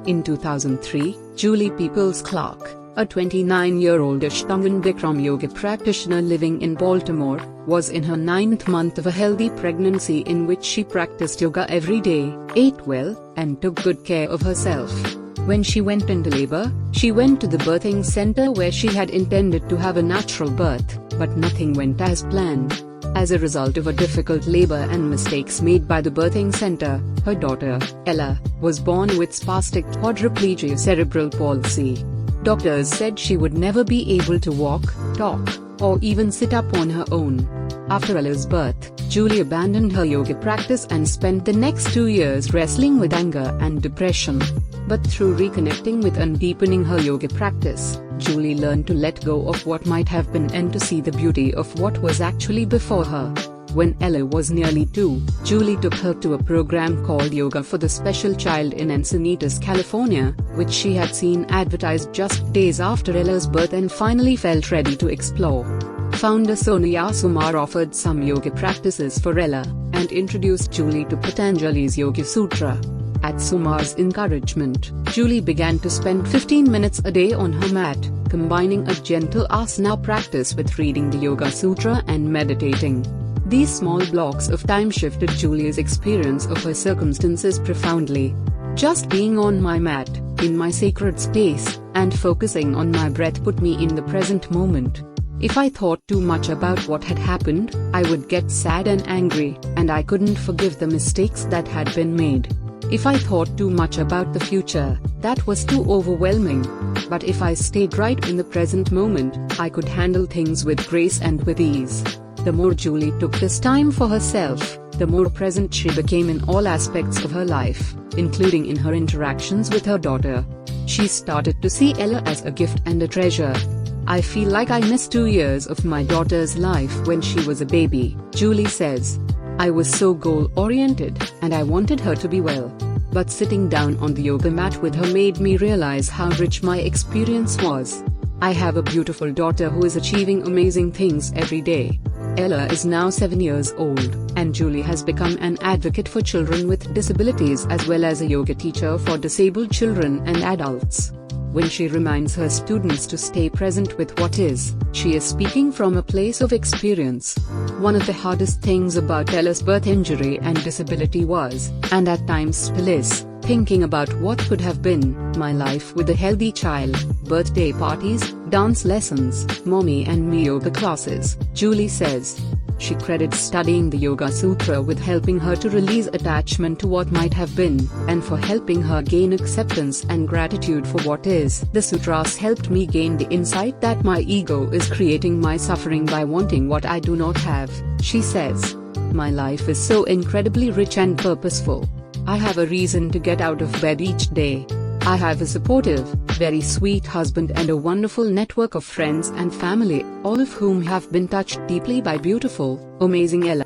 In 2003, Julie Peoples-Clark, a 29-year-old Ashtanga and Bikram yoga practitioner living in Baltimore, was in her 9th month of a healthy pregnancy in which she practiced yoga every day, ate well, and took good care of herself. When she went into labor, she went to the birthing center where she had intended to have a natural birth, but nothing went as planned. As a result of a difficult labor and mistakes made by the birthing center, her daughter, Ella, was born with spastic quadriplegia cerebral palsy. Doctors said she would never be able to walk, talk, or even sit up on her own. After Ella's birth, Julie abandoned her yoga practice and spent the next 2 years wrestling with anger and depression. But through reconnecting with and deepening her yoga practice, Julie learned to let go of what might have been and to see the beauty of what was actually before her. When Ella was nearly 2, Julie took her to a program called Yoga for the Special Child in Encinitas, California, which she had seen advertised just days after Ella's birth and finally felt ready to explore. Founder Sonia Sumar offered some yoga practices for Ella, and introduced Julie to Patanjali's Yoga Sutra. At Sumar's encouragement, Julie began to spend 15 minutes a day on her mat, combining a gentle asana practice with reading the Yoga Sutra and meditating. These small blocks of time shifted Julie's experience of her circumstances profoundly. Just being on my mat, in my sacred space, and focusing on my breath put me in the present moment. If I thought too much about what had happened, I would get sad and angry, and I couldn't forgive the mistakes that had been made. If I thought too much about the future, that was too overwhelming. But if I stayed right in the present moment, I could handle things with grace and with ease. The more Julie took this time for herself, the more present she became in all aspects of her life, including in her interactions with her daughter. She started to see Ella as a gift and a treasure. I feel like I missed 2 years of my daughter's life when she was a baby, Julie says. I was so goal-oriented, and I wanted her to be well. But sitting down on the yoga mat with her made me realize how rich my experience was. I have a beautiful daughter who is achieving amazing things every day. Ella is now 7 years old, and Julie has become an advocate for children with disabilities as well as a yoga teacher for disabled children and adults. When she reminds her students to stay present with what is, she is speaking from a place of experience. One of the hardest things about Ella's birth injury and disability was, and at times still is, thinking about what could have been my life with a healthy child. Birthday parties, dance lessons, mommy and me yoga classes, Julie says. She credits studying the Yoga Sutra with helping her to release attachment to what might have been, and for helping her gain acceptance and gratitude for what is. The sutras helped me gain the insight that my ego is creating my suffering by wanting what I do not have, she says. My life is so incredibly rich and purposeful. I have a reason to get out of bed each day. I have a supportive, very sweet husband and a wonderful network of friends and family, all of whom have been touched deeply by beautiful, amazing Ella.